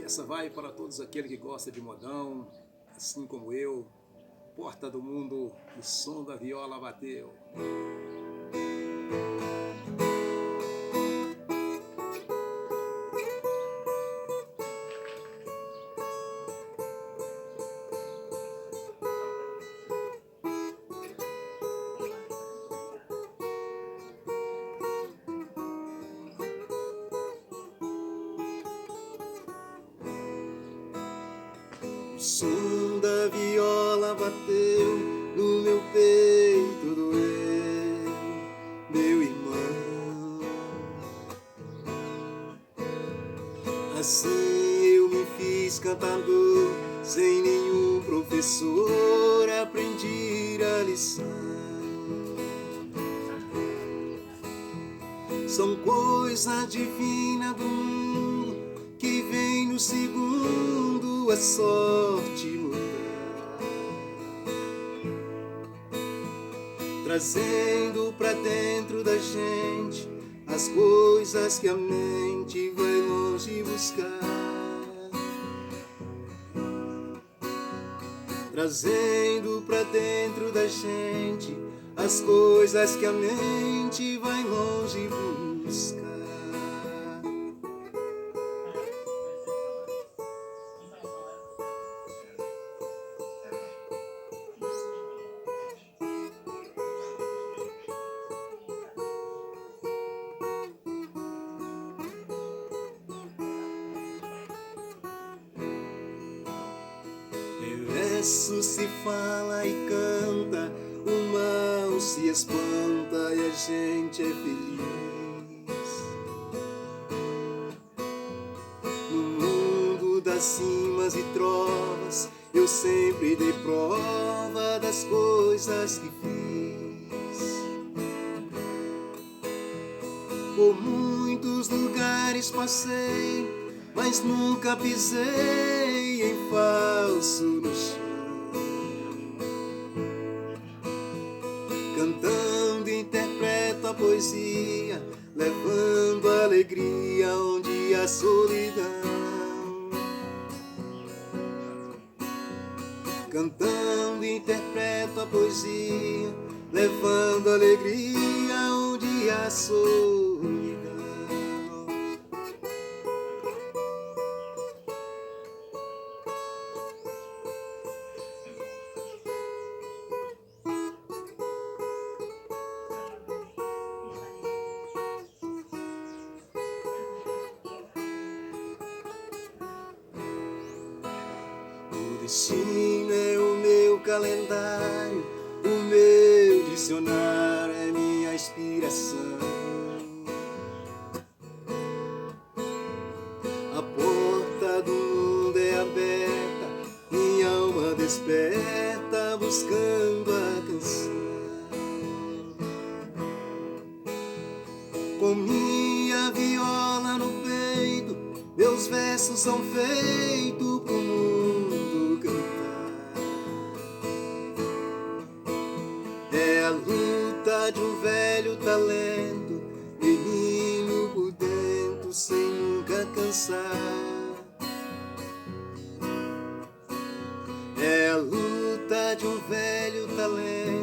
Essa vai para todos aqueles que gostam de modão, assim como eu. Porta do mundo, o som da viola bateu. O som da viola bateu no meu peito, doeu, meu irmão. Assim eu me fiz cantador, sem nenhum professor, aprendi a lição. São coisas divinas do mundo que vem no segundo a sorte mudar, trazendo pra dentro da gente as coisas que a mente vai longe buscar, trazendo pra dentro da gente as coisas que a mente vai longe buscar. Verso se fala e canta, o mal se espanta e a gente é feliz. No mundo das cimas e trovas, eu sempre dei prova das coisas que fiz. Por muitos lugares passei, mas nunca pisei em falso no chão. Cantando interpreto a poesia, levando alegria onde há solidão. Cantando interpreto a poesia, levando alegria onde há solidão. O destino é o meu calendário, o meu dicionário é minha inspiração. A porta do mundo é aberta, minha alma desperta buscando a canção. Com minha viola no peito, meus versos são feitos pro mundo cantar. É a luta de um velho talento, menino por dentro sem nunca cansar. É a luta de um velho talento,